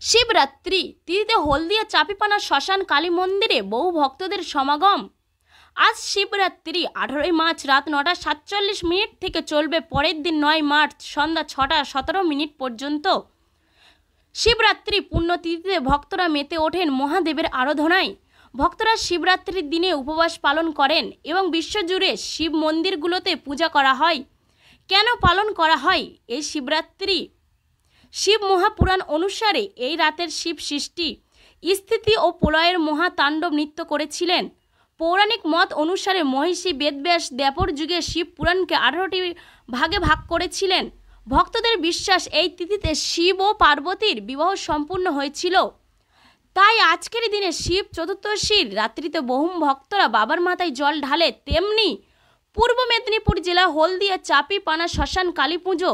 শিবরাত্রি তিথিতে হলদিয়া চাপিপানা শ্মশান কালী মন্দিরে বহু ভক্তদের সমাগম। আজ শিবরাত্রি 18 মার্চ রাত 9:47 থেকে চলবে পরের দিন 9 মার্চ সন্ধ্যা 6:17 পর্যন্ত। শিবরাত্রি পুণ্যতিথিতে ভক্তরা মেতে ওঠেন মহাদেবের আরাধনায়। ভক্তরা শিবরাত্রির দিনে উপবাস পালন করেন এবং বিশ্বজুড়ে শিব মন্দিরগুলোতে পূজা করা হয়। কেন পালন করা হয় এই শিবরাত্রি? শিব মহাপুরাণ অনুসারে এই রাতের শিব সৃষ্টি, স্থিতি ও প্রলয়ের মহাতাণ্ডব নৃত্য করেছিলেন। পৌরাণিক মত অনুসারে মহিষী বেদব্যাস দ্বাপর যুগে শিব পুরাণকে 18টি ভাগে ভাগ করেছিলেন। ভক্তদের বিশ্বাস এই তিথিতে শিব ও পার্বতীর বিবাহ সম্পূর্ণ হয়েছিল। তাই আজকের দিনে শিব চতুর্দশীর রাত্রিতে বহু ভক্তরা বাবার মাথায় জল ঢালে। তেমনি পূর্ব মেদিনীপুর জেলা হলদিয়া চাপিপানা শ্মশান কালী পুজো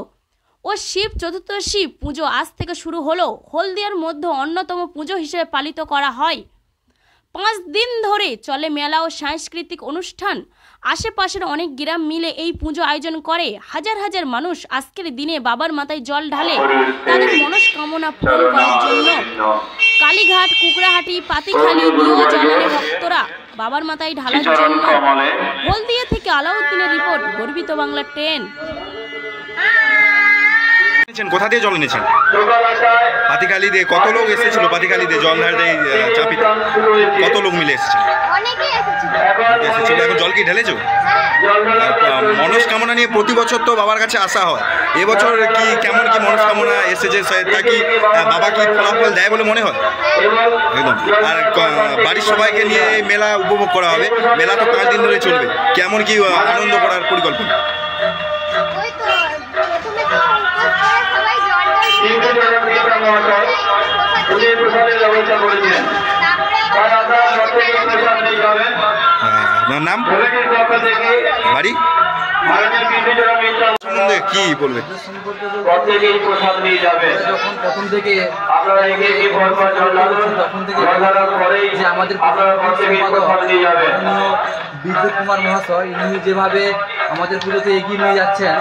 ও শিব চতুর্দশী পুজো আজ থেকে শুরু হলো। হলদিয়ার মধ্যে অন্যতম পুজো হিসেবে পালিত করা হয়। 5 দিন ধরে চলে মেলা ও সাংস্কৃতিক অনুষ্ঠান। আশেপাশের অনেক গ্রাম মিলে এই পুজো আয়োজন করে। হাজার হাজার মানুষ আজকের দিনে বাবার মাথায় জল ঢালে তাদের মনস্কামনা পূরণ করার জন্য। কালীঘাট, কুকড়াহাটি, পাতিখালি দিয়েও জানালে ভক্তরা বাবার মাথায় ঢালার জন্য। হলদিয়া থেকে আলাউদ্দিনের রিপোর্ট, গর্বিত বাংলা 10। কোথা দিয়ে জল এনেছেন? পাতিখালি দিয়ে। কত লোক এসেছিল পাতিখালি দিয়ে জল ঢালতে? চাপিতে কত লোক মিলে এসেছিল? এখন জল কি ঢেলেছো? মনস্কামনা নিয়ে প্রতি বছর তো বাবার কাছে আসা হয়। এবছর কি কেমন কি মনস্কামনা এসেছে? তা কি বাবা কি ফলাফল দেয় বলে মনে হয়? একদম। আর বাড়ির সবাইকে নিয়ে এই মেলা উপভোগ করা হবে। মেলা তো 5 দিন ধরে চলবে। কেমন কি আনন্দ করার পরিকল্পনা? নাম, বাড়ি সম্বন্ধে কি বলবে? যখন প্রথম থেকে যে আমাদের বিদ্যুৎ কুমার মহাশয় ইনি যেভাবে আমাদের পুজোতে এগিয়ে নিয়ে যাচ্ছেন,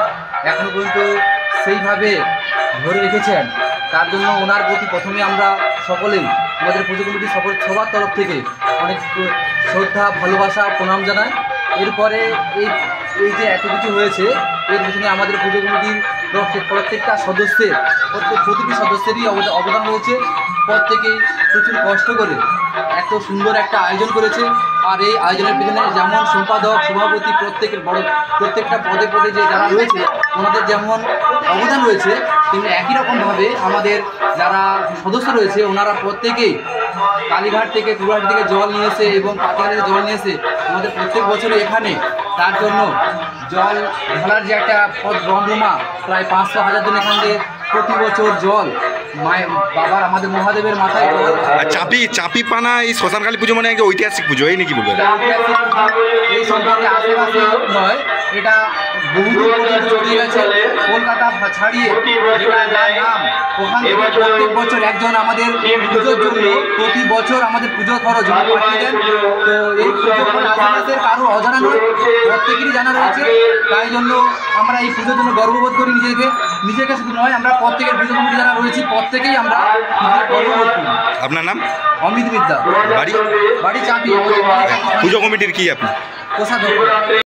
এখনো পর্যন্ত সেইভাবে ধরে রেখেছেন, তার জন্য ওনার প্রতি প্রথমে আমরা সকলেই আমাদের পুজো কমিটি সবার তরফ থেকে অনেক শ্রদ্ধা, ভালোবাসা, প্রণাম জানাই। এরপরে এই যে এত কিছু হয়েছে, এর পিছনে আমাদের পুজো কমিটির প্রত্যেকটা সদস্যের প্রতিটি সদস্যেরই অবদান রয়েছে। প্রত্যেকেই প্রচুর কষ্ট করে এত সুন্দর একটা আয়োজন করেছে। আর এই আয়োজনের পিছনে যেমন সম্পাদক, সভাপতি, প্রত্যেকটা পদে পদে যে যারা রয়েছে ওনাদের যেমন অবদান রয়েছে, তেমনি একই রকমভাবে আমাদের যারা সদস্য রয়েছে ওনারা প্রত্যেকেই কালীঘাট থেকে, কুড়াহাট থেকে জল নিয়েছে এবং পাতিখালি থেকে জল নিয়েছে আমাদের প্রত্যেক বছরে এখানে। তার জন্য জল ঢালার যে একটা পথ রমরমা, প্রায় 500-1000 জন এখান থেকে প্রতি বছর জল বাবার আমাদের মহাদেবের মাথায় জল। চাপিপানা এই শ্মশান কালী পুজো মানে একটা ঐতিহাসিক পুজো, এই নাকি বলবেন? এই সম্পর্কে আশেপাশে নয়, এটা বহুদূর পর্যন্ত ছড়িয়ে গেছে। কলকাতা ছাড়িয়ে নাম, ওখান থেকে প্রত্যেক বছর একজন আমাদের পুজোর জন্য প্রতি বছর আমাদের পুজো খরচ পাঠিয়ে দেন। তো এই পুজো আশেপাশের কারো অজানা নয়, প্রত্যেকেরই জানা রয়েছে। তাই জন্য আমরা এই পুজোর জন্য গর্ববোধ করি নিজেকে শুধু নয়, আমরা প্রত্যেকের পুজো কমিটি যারা রয়েছি প্রত্যেকেই আমরা গর্ববোধ করি। আপনার নাম? অমিত বিদ্যা। বাড়ি চাপি। পুজো কমিটির কি আপনি? কোষাধ্যক্ষ।